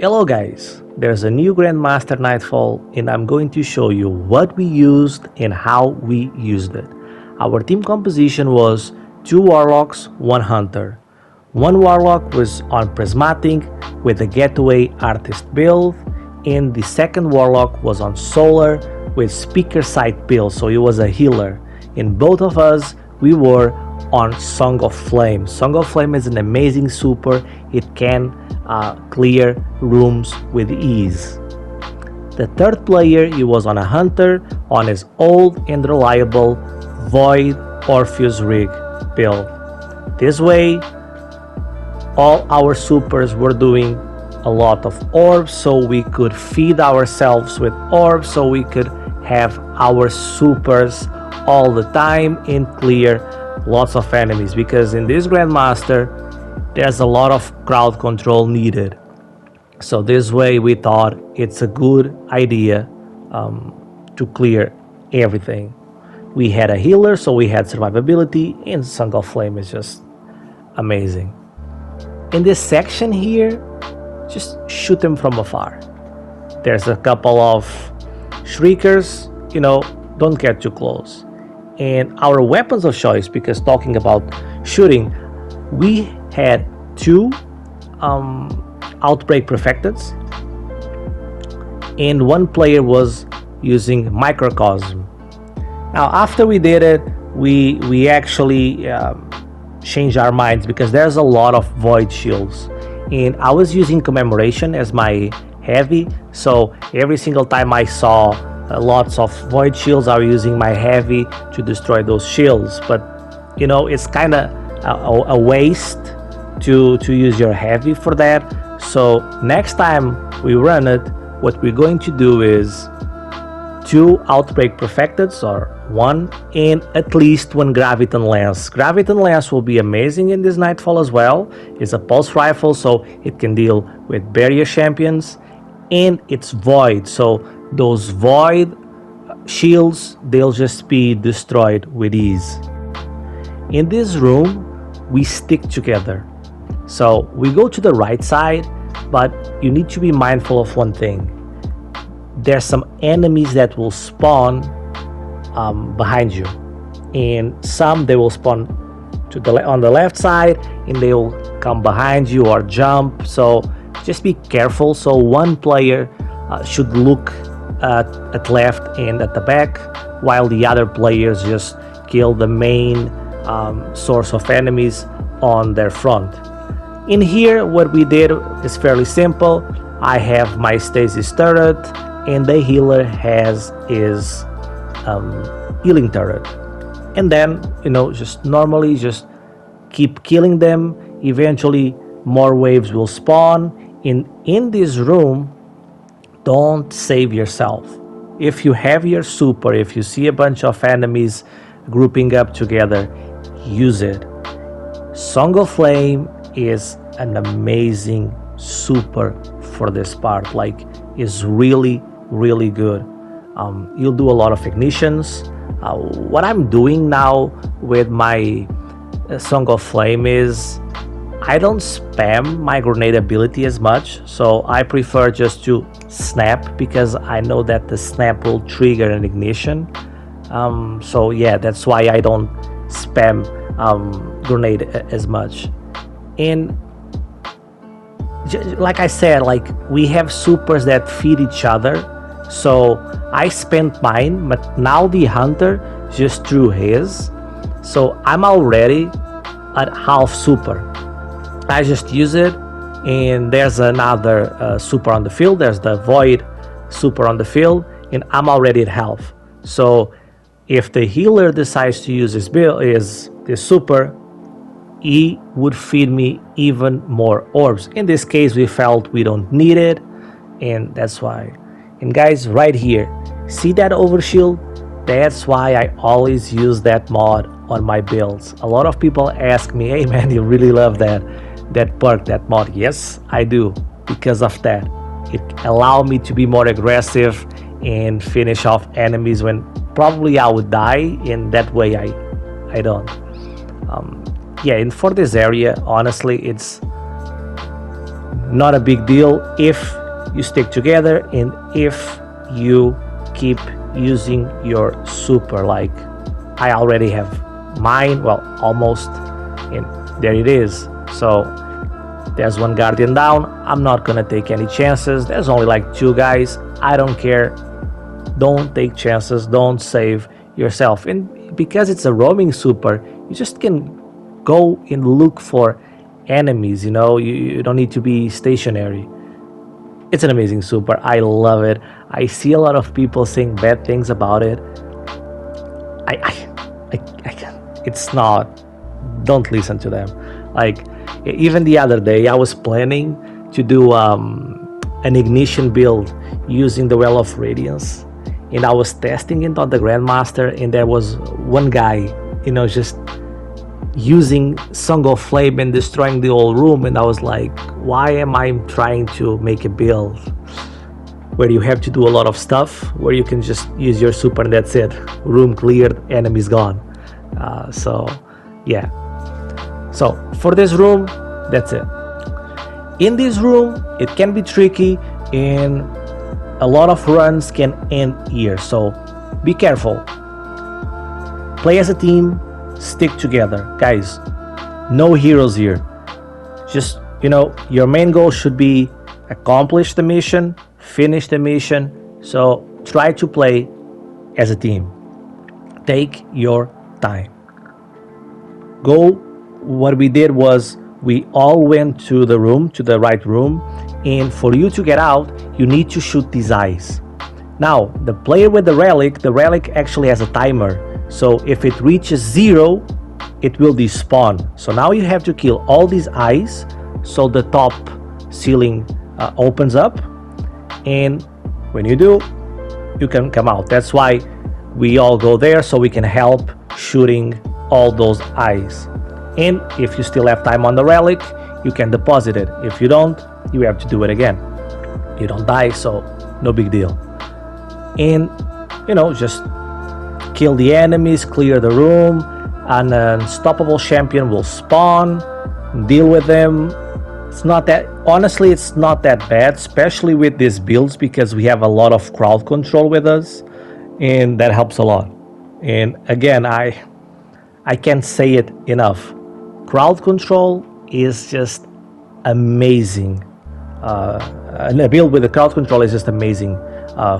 Hello guys, there's a new Grandmaster Nightfall and I'm going to show you what we used and how we used it. Our team composition was 2 Warlocks, 1 Hunter. One Warlock was on Prismatic with a Getaway Artist build, and the second Warlock was on Solar with Speaker Sight build, so he was a healer. And both of us, we were on Song of Flame. Song of Flame is an amazing super. It can clear rooms with ease. The third player, he was on a Hunter on his old and reliable Void Orpheus Rig build. This way, all our supers were doing a lot of orbs, so we could feed ourselves with orbs, so we could have our supers all the time and clear lots of enemies, because in this Grandmaster there's a lot of crowd control needed. So this way we thought it's a good idea to clear everything. We had a healer, so we had survivability, and Song of Flame is just amazing. In this section here, just shoot them from afar. There's a couple of shriekers, don't get too close. And our weapons of choice, because talking about shooting, we had 2 Outbreak Perfecteds, and 1 player was using Microcosm. Now after we did it, we actually changed our minds, because there's a lot of Void Shields, and I was using Commemoration as my heavy, so every single time I saw lots of Void Shields, I was using my heavy to destroy those shields. But it's kind of a waste to use your heavy for that. So next time we run it, what we're going to do is 2 Outbreak Perfecteds, or 1, and at least 1 Graviton Lance. Graviton Lance will be amazing in this Nightfall as well. It's a pulse rifle, so it can deal with barrier champions, and it's void, so those void shields, they'll just be destroyed with ease. In this room, we stick together. So we go to the right side, but you need to be mindful of one thing. There's some enemies that will spawn behind you, and some they will spawn on the left side, and they will come behind you or jump. So just be careful. So 1 player should look at left and at the back, while the other players just kill the main source of enemies on their front. In here, what we did is fairly simple. I have my stasis turret, and the healer has his healing turret, and then just normally just keep killing them. Eventually more waves will spawn. In this room, don't save yourself. If you have your super, if you see a bunch of enemies grouping up together, use it. Song of Flame is an amazing super for this part. Like, is really good. You'll do a lot of ignitions. What I'm doing now with my Song of Flame is I don't spam my grenade ability as much, so I prefer just to snap, because I know that the snap will trigger an ignition. So yeah, that's why I don't spam grenade as much. And like I said, we have supers that feed each other, so I spent mine, but now the Hunter just threw his, so I'm already at half super. I just use it, and there's another super on the field. There's the Void super on the field, and I'm already at half. So if the healer decides to use this super, he would feed me even more orbs. In this case, we felt we don't need it, and that's why. And guys, right here, see that overshield? That's why I always use that mod on my builds. A lot of people ask me, hey man, you really love that perk, that mod. Yes, I do, because of that. It allowed me to be more aggressive and finish off enemies when probably I would die, and that way I don't. Yeah, and for this area, honestly, it's not a big deal if you stick together and if you keep using your super. Like I already have mine, well, almost, and there it is. So there's one guardian down. I'm not gonna take any chances. There's only like 2 guys. I don't care. Don't take chances. Don't save yourself. And because it's a roaming super, you just can go and look for enemies. You don't need to be stationary. It's an amazing super. I love it. I see a lot of people saying bad things about it. I can't. It's not. Don't listen to them. Like even the other day, I was planning to do an ignition build using the Well of Radiance, and I was testing it on the Grandmaster, and there was one guy, just using Song of Flame and destroying the whole room, and I was like, why am I trying to make a build where you have to do a lot of stuff, where you can just use your super and that's it, room cleared, enemies gone. So yeah, so for this room, that's it. In this room, it can be tricky and a lot of runs can end here, so be careful. Play as a team, stick together, guys. No heroes here. Just, your main goal should be accomplish the mission, finish the mission. So try to play as a team. Take your time. What we did was we all went to the room, to the right room, and for you to get out, you need to shoot these eyes. Now, the player with the relic actually has a timer. So if it reaches 0, it will despawn. So now you have to kill all these eyes so the top ceiling opens up, and when you do, you can come out. That's why we all go there, so we can help shooting all those eyes. And if you still have time on the relic, you can deposit it. If you don't, you have to do it again. You don't die, so no big deal. And just kill the enemies, clear the room. An unstoppable champion will spawn, deal with them. It's not that bad, especially with these builds, because we have a lot of crowd control with us, and that helps a lot. And again, I can't say it enough. Crowd control is just amazing. And a build with the crowd control is just amazing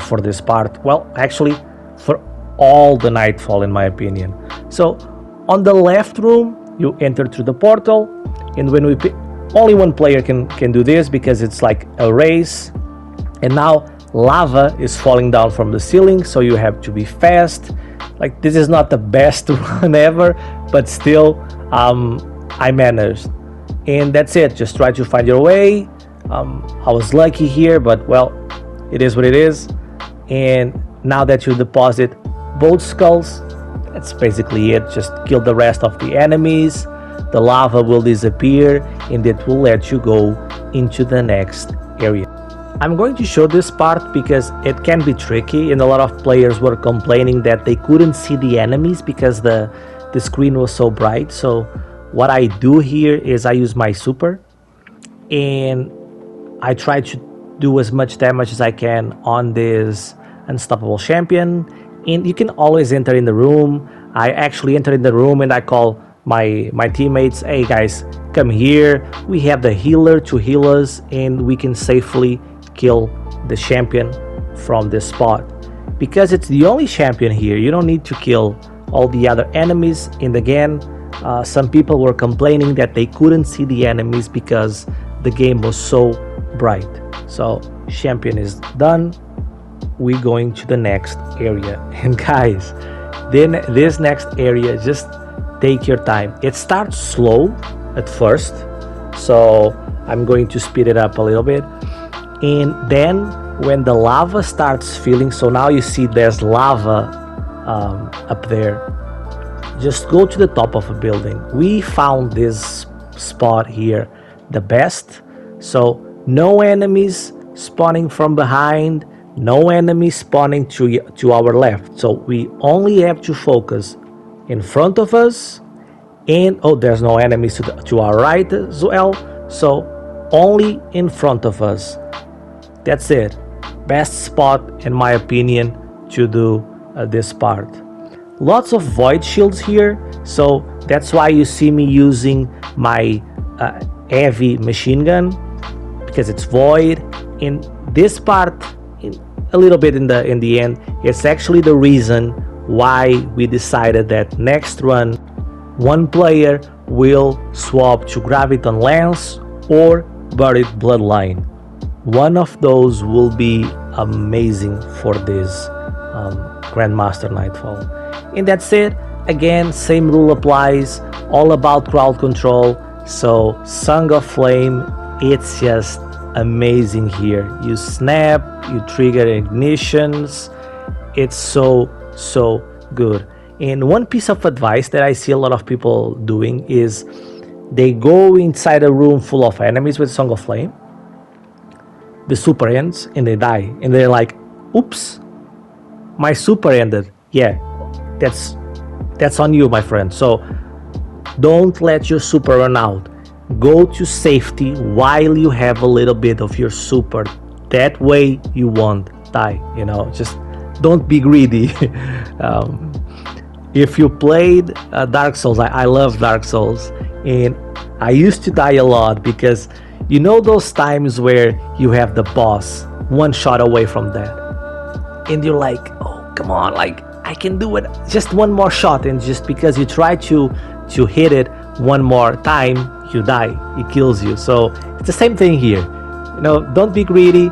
for this part. Well, actually, for all the Nightfall, in my opinion. So on the left room, you enter through the portal, and when we only one player can do this, because it's like a race. And now lava is falling down from the ceiling, so you have to be fast. Like, this is not the best run ever, but still I managed. And that's it. Just try to find your way. I was lucky here, but well, it is what it is. And now that you deposit both skulls, that's basically it. Just kill the rest of the enemies. The lava will disappear, and it will let you go into the next area. I'm going to show this part because it can be tricky, and a lot of players were complaining that they couldn't see the enemies because the screen was so bright. So what I do here is I use my super, and I try to do as much damage as I can on this unstoppable champion. And you can always enter in the room. I actually enter in the room and I call my teammates, hey guys, come here. We have the healer to heal us, and we can safely kill the champion from this spot. Because it's the only champion here, you don't need to kill all the other enemies. And again, some people were complaining that they couldn't see the enemies because the game was so bright. So champion is done. We're going to the next area, and guys, then this next area, just take your time. It starts slow at first, so I'm going to speed it up a little bit. And then when the lava starts filling, so now you see there's lava up there, just go to the top of a building. We found this spot here the best, so no enemies spawning from behind, no enemies spawning to our left. So we only have to focus in front of us, and oh, there's no enemies to our right as well. So only in front of us. That's it. Best spot in my opinion to do this part. Lots of void shields here, so that's why you see me using my heavy machine gun, because it's void. In this part, a little bit in the end, it's actually the reason why we decided that next run one player will swap to Graviton Lance or Buried Bloodline. One of those will be amazing for this Grandmaster Nightfall. And that's it. Again, same rule applies, all about crowd control. So Song of Flame, it's just amazing here. You snap, you trigger ignitions. It's so good. And one piece of advice that I see a lot of people doing is they go inside a room full of enemies with Song of Flame, the super ends, and they die, and they're like, oops, my super ended. Yeah, that's on you, my friend. So don't let your super run out. Go to safety while you have a little bit of your super. That way you won't die, just don't be greedy. If you played Dark Souls, I love Dark Souls, and I used to die a lot because those times where you have the boss one shot away from that, and you're like, oh, come on, like I can do it, just one more shot, and just because you try to hit it one more time, you die, it kills you. So it's the same thing here. Don't be greedy,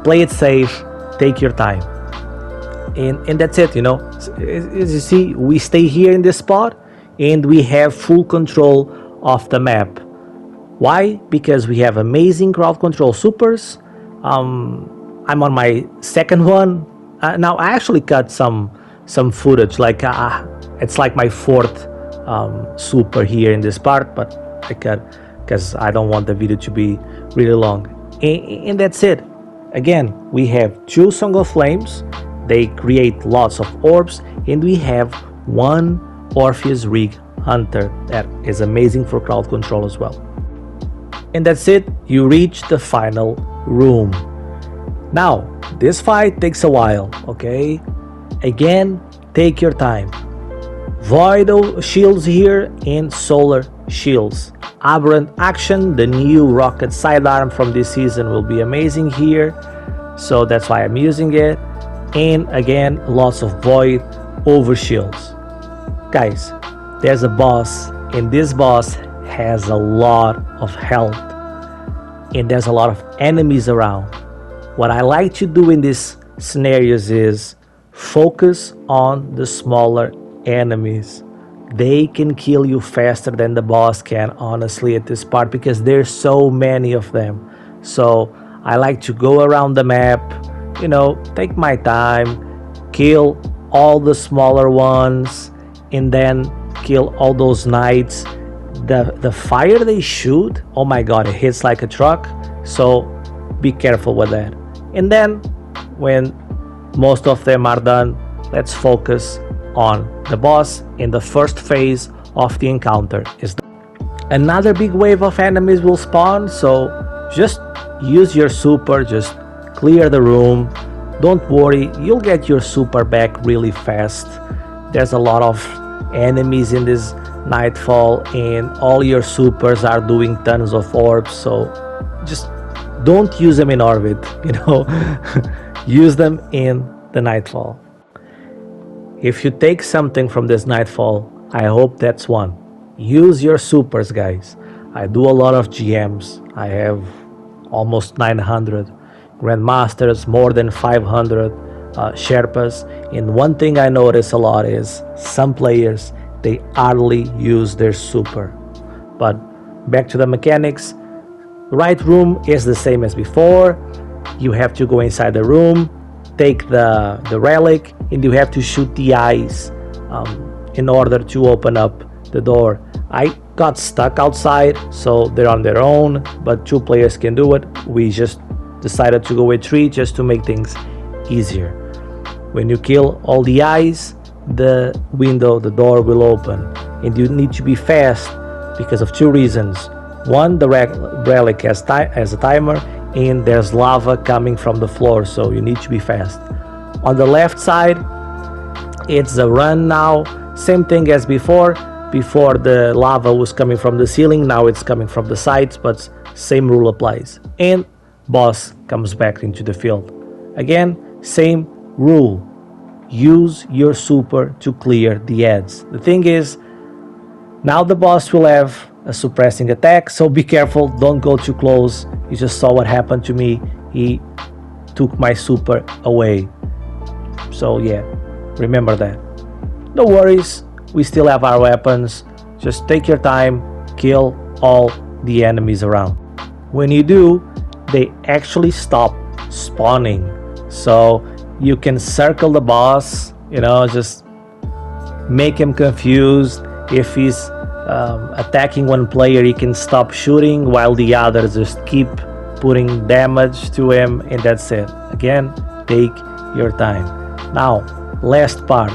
play it safe, take your time, and that's it. As you see, we stay here in this spot and we have full control of the map. Why? Because we have amazing crowd control supers. I'm on my second one now. I actually cut some footage, like it's like my fourth super here in this part, but I cut because I don't want the video to be really long. And that's it. Again, we have 2 Song of Flames, they create lots of orbs, and we have 1 Orpheus Rig Hunter that is amazing for crowd control as well. And that's it, you reach the final room. Now, this fight takes a while, okay? Again, take your time. Void shields here and solar shields. Aberrant Action, the new rocket sidearm from this season, will be amazing here, so that's why I'm using it. And again, lots of void over shields. Guys, there's a boss, and this boss has a lot of health, and there's a lot of enemies around. What I like to do in these scenarios is focus on the smaller enemies. They can kill you faster than the boss can, honestly, at this part, because there's so many of them. So I like to go around the map, take my time, kill all the smaller ones, and then kill all those knights. The fire they shoot, oh my god, it hits like a truck, so be careful with that. And then when most of them are done, let's focus on the boss in the first phase of the encounter. Another big wave of enemies will spawn, so just use your super, just clear the room. Don't worry, you'll get your super back really fast. There's a lot of enemies in this Nightfall, and all your supers are doing tons of orbs, so just don't use them in orbit, use them in the Nightfall. If you take something from this Nightfall, I hope that's one. Use your supers, guys. I do a lot of GMs. I have almost 900 Grandmasters, more than 500 Sherpas. And one thing I notice a lot is some players, they hardly use their super. But back to the mechanics. Right room is the same as before. You have to go inside the room, take the relic, and you have to shoot the eyes in order to open up the door. I got stuck outside, so they're on their own, but 2 players can do it. We just decided to go with 3 just to make things easier. When you kill all the eyes, the door will open, and you need to be fast because of 2 reasons. One, the relic has a timer, and there's lava coming from the floor, so you need to be fast. On the left side, it's a run now. Same thing as before. Before the lava was coming from the ceiling, now it's coming from the sides, but same rule applies. And boss comes back into the field. Again, same rule. Use your super to clear the ads. The thing is, now the boss will have a suppressing attack, so be careful, don't go too close. You just saw what happened to me. He took my super away. So yeah, remember that. No worries, we still have our weapons. Just take your time, kill all the enemies around. When you do, they actually stop spawning. So you can circle the boss, just make him confused. If he's attacking one player, he can stop shooting while the others just keep putting damage to him, and that's it. Again, take your time. Now, last part.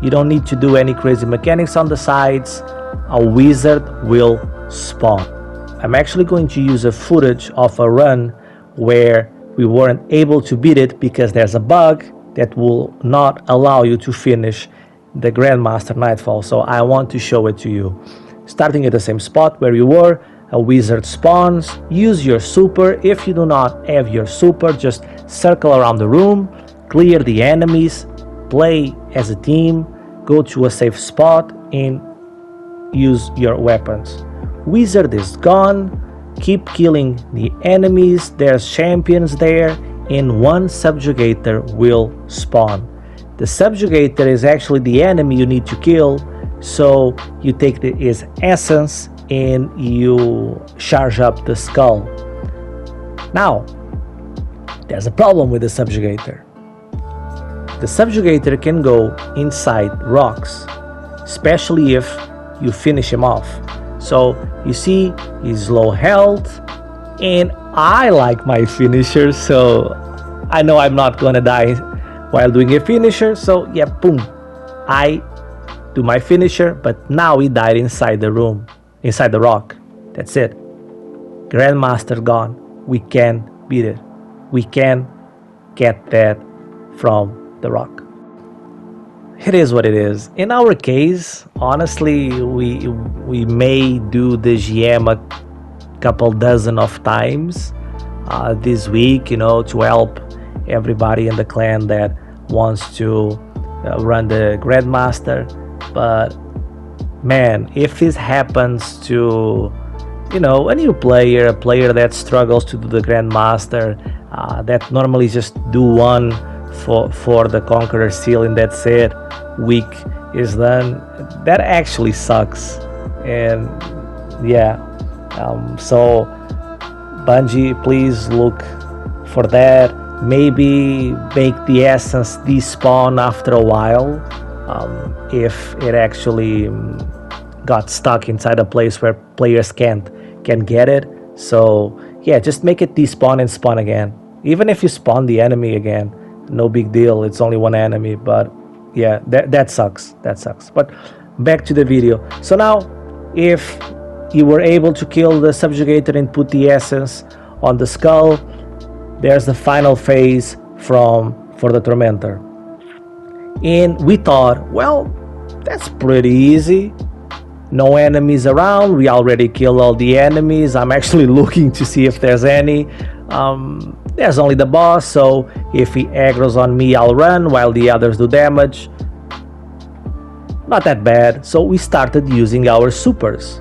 You don't need to do any crazy mechanics on the sides. A wizard will spawn. I'm actually going to use a footage of a run where we weren't able to beat it because there's a bug that will not allow you to finish the Grandmaster Nightfall. So I want to show it to you. Starting at the same spot where you were, a wizard spawns. Use your super. If you do not have your super, just circle around the room, clear the enemies, play as a team, go to a safe spot, and use your weapons. Wizard is gone. Keep killing the enemies. There's champions there, and one subjugator will spawn. The subjugator is actually the enemy you need to kill, so you take his essence and you charge up the skull. Now, there's a problem with the subjugator. The subjugator can go inside rocks, especially if you finish him off. So you see he's low health, and I like my finisher, so I know I'm not gonna die while doing a finisher. So yeah, boom, I do my finisher, but now he died inside the room, inside the rock. That's it. Grandmaster gone. We can beat it. We can get that from the rock. It is what it is. In our case, honestly, we may do the GM a couple dozen of times this week, to help everybody in the clan that wants to run the Grandmaster. But man, if this happens to a new player, a player that struggles to do the Grandmaster, that normally just do one for the Conqueror seal and that's it, week is done, that actually sucks. And yeah, so Bungie, please look for that. Maybe make the essence despawn after a while, if it actually got stuck inside a place where players can get it. So yeah, just make it despawn and spawn again. Even if you spawn the enemy again, no big deal, it's only one enemy. But yeah, that sucks. But back to the video. So now, if you were able to kill the subjugator and put the essence on the skull, there's the final phase for the tormentor. And we thought, well, that's pretty easy. No enemies around. We already killed all the enemies. I'm actually looking to see if there's any. There's only the boss, so if he aggroes on me, I'll run while the others do damage. Not that bad. So we started using our supers.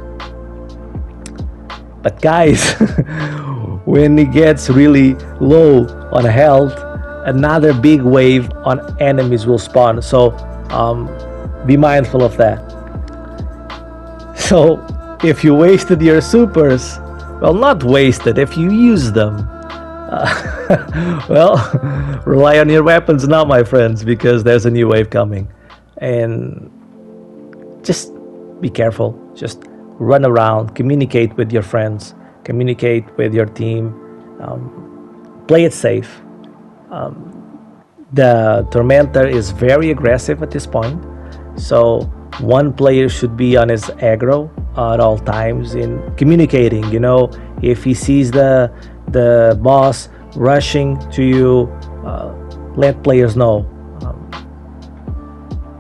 But guys, when it gets really low on health, another big wave on enemies will spawn. So be mindful of that. So if you wasted your supers, well, not wasted, if you use them, well, rely on your weapons now, my friends, because there's a new wave coming. And just be careful. Just run around, communicate with your friends, communicate with your team, play it safe. The tormentor is very aggressive at this point, so one player should be on his aggro at all times in communicating. You know, if he sees the boss rushing to you, let players know.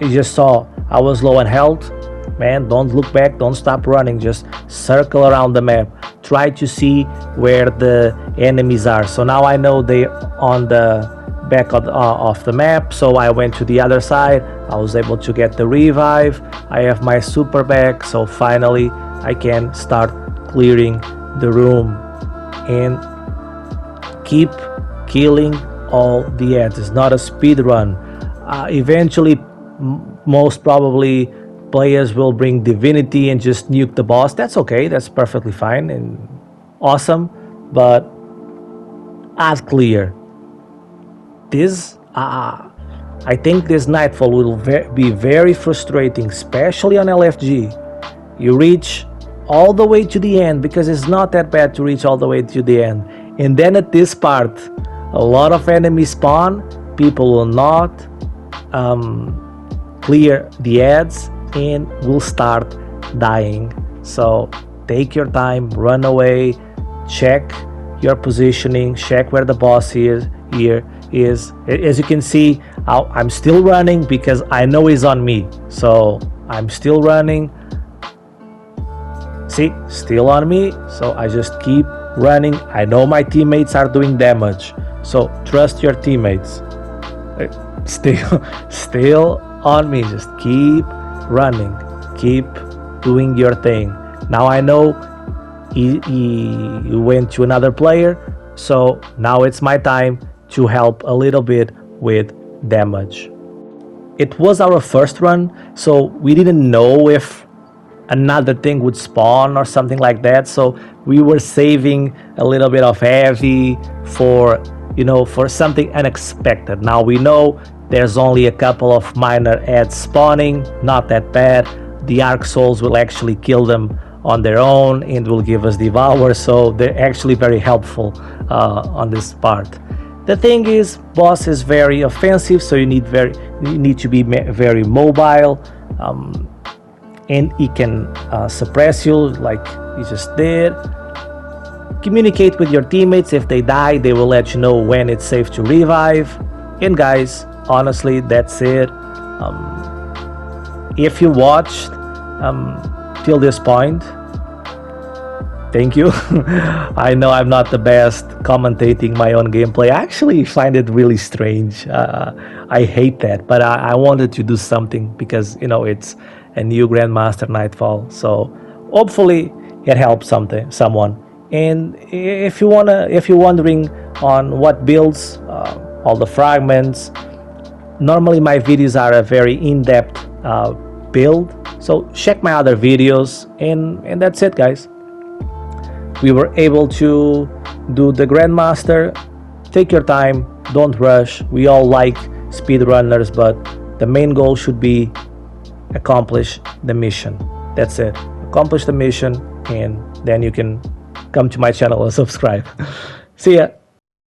You just saw I was low on health. Man, don't look back, don't stop running, just circle around the map. Try to see where the enemies are. So now I know they're on the back of the map, so I went to the other side. I was able to get the revive. I have my super back, so finally I can start clearing the room and keep killing all the ads. It's not a speed run. Eventually, most probably players will bring divinity and just nuke the boss. That's okay, that's perfectly fine and awesome, but as clear this, I think this Nightfall will be very frustrating, especially on LFG. You reach all the way to the end, because it's not that bad to reach all the way to the end, and then at this part a lot of enemies spawn. People will not clear the ads and will start dying. So take your time, run away, check your positioning, check where the boss is. As you can see, I'm still running because I know he's on me, so I'm still running. See, still on me, so I just keep running. I know my teammates are doing damage, so trust your teammates. Still on me, just keep running, keep doing your thing. Now I know he went to another player, so now it's my time to help a little bit with damage. It was our first run, so we didn't know if another thing would spawn or something like that, so we were saving a little bit of heavy for, you know, for something unexpected. Now we know there's only a couple of minor ads spawning, not that bad. The Arc Souls will actually kill them on their own and will give us Devour, so they're actually very helpful on this part. The thing is, boss is very offensive, so you need to be very mobile, and he can suppress you like you just did. Communicate with your teammates. If they die, they will let you know when it's safe to revive. And guys, honestly, that's it. If you watched till this point, thank you. I know I'm not the best commentating my own gameplay. I actually find it really strange. I hate that, but I wanted to do something because, you know, it's a new Grandmaster Nightfall, so hopefully it helps someone. And if you're wondering on what builds, all the fragments, normally my videos are a very in-depth build, so check my other videos, and that's it, guys. We were able to do the Grandmaster. Take your time, don't rush. We all like speedrunners, but the main goal should be accomplish the mission. That's it. Accomplish the mission, and then you can come to my channel and subscribe. See ya.